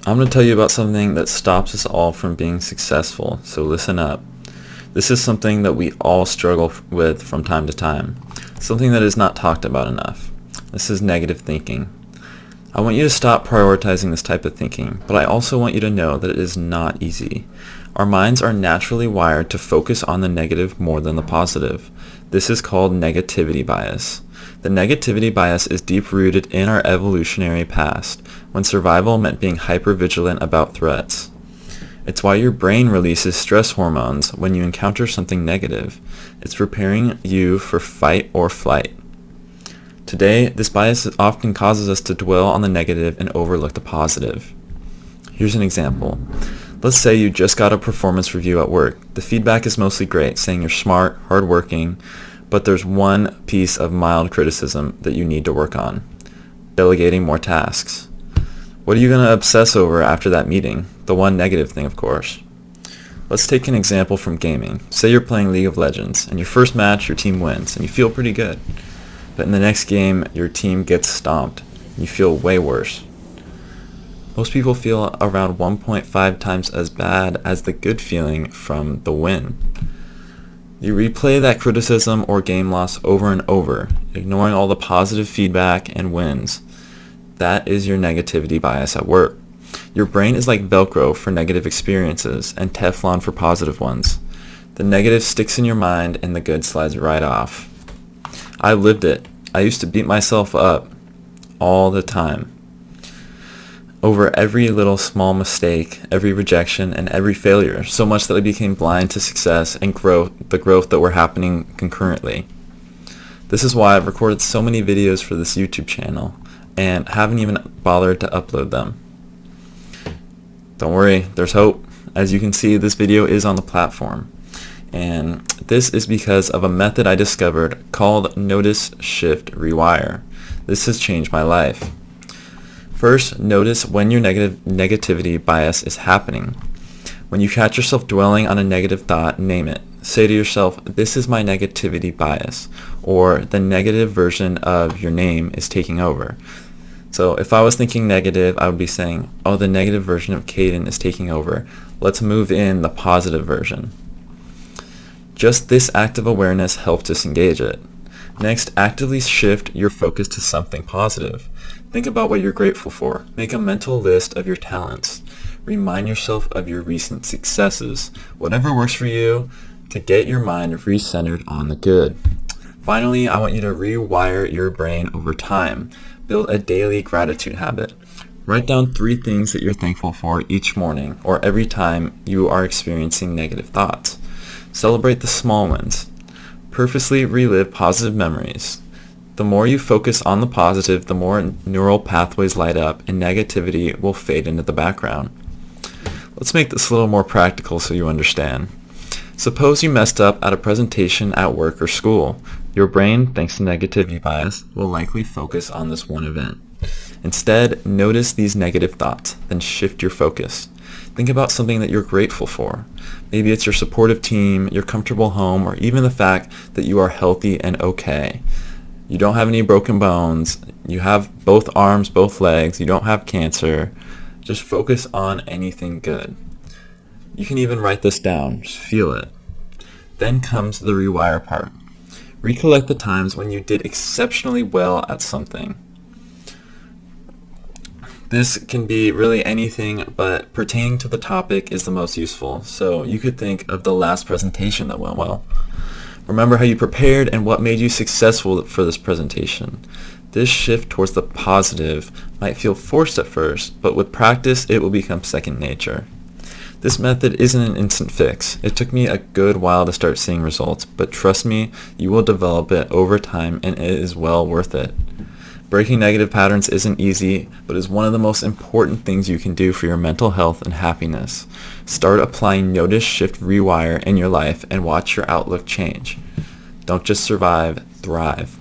I'm going to tell you about something that stops us all from being successful, so listen up. This is something that we all struggle with from time to time, something that is not talked about enough. This is negative thinking. I want you to stop prioritizing this type of thinking, but I also want you to know that it is not easy. Our minds are naturally wired to focus on the negative more than the positive. This is called negativity bias. The negativity bias is deep-rooted in our evolutionary past, when survival meant being hyper-vigilant about threats. It's why your brain releases stress hormones when you encounter something negative. It's preparing you for fight or flight. Today, this bias often causes us to dwell on the negative and overlook the positive. Here's an example. Let's say you just got a performance review at work. The feedback is mostly great, saying you're smart, hardworking, but there's one piece of mild criticism that you need to work on: delegating more tasks. What are you going to obsess over after that meeting? The one negative thing, of course. Let's take an example from gaming. Say you're playing League of Legends, and your first match, your team wins, and you feel pretty good. But in the next game, your team gets stomped, and you feel way worse. Most people feel around 1.5 times as bad as the good feeling from the win. You replay that criticism or game loss over and over, ignoring all the positive feedback and wins. That is your negativity bias at work. Your brain is like Velcro for negative experiences and Teflon for positive ones. The negative sticks in your mind and the good slides right off. I lived it. I used to beat myself up all the time over every little small mistake, every rejection, and every failure, so much that I became blind to success and the growth that were happening concurrently. This is why I've recorded so many videos for this YouTube channel and haven't even bothered to upload them. Don't worry, there's hope. As you can see, this video is on the platform. And this is because of a method I discovered called Notice-Shift-Rewire. This has changed my life. First, notice when your negativity bias is happening. When you catch yourself dwelling on a negative thought, name it. Say to yourself, this is my negativity bias, or the negative version of your name is taking over. So if I was thinking negative, I would be saying, oh, the negative version of Caden is taking over. Let's move in the positive version. Just this act of awareness helps disengage it. Next, actively shift your focus to something positive. Think about what you're grateful for. Make a mental list of your talents. Remind yourself of your recent successes. Whatever works for you to get your mind re-centered on the good. Finally, I want you to rewire your brain over time. Build a daily gratitude habit. Write down 3 things that you're thankful for each morning or every time you are experiencing negative thoughts. Celebrate the small wins. Purposely relive positive memories. The more you focus on the positive, the more neural pathways light up and negativity will fade into the background. Let's make this a little more practical so you understand. Suppose you messed up at a presentation at work or school. Your brain, thanks to negativity bias, will likely focus on this one event. Instead, notice these negative thoughts, then shift your focus. Think about something that you're grateful for. Maybe it's your supportive team, your comfortable home, or even the fact that you are healthy and okay. You don't have any broken bones. You have both arms, both legs. You don't have cancer. Just focus on anything good. You can even write this down. Just feel it. Then comes the rewire part. Recollect the times when you did exceptionally well at something. This can be really anything, but pertaining to the topic is the most useful. So you could think of the last presentation that went well. Remember how you prepared and what made you successful for this presentation. This shift towards the positive might feel forced at first, but with practice it will become second nature. This method isn't an instant fix. It took me a good while to start seeing results, but trust me, you will develop it over time and it is well worth it. Breaking negative patterns isn't easy, but is one of the most important things you can do for your mental health and happiness. Start applying Notice-Shift-Rewire in your life and watch your outlook change. Don't just survive, thrive.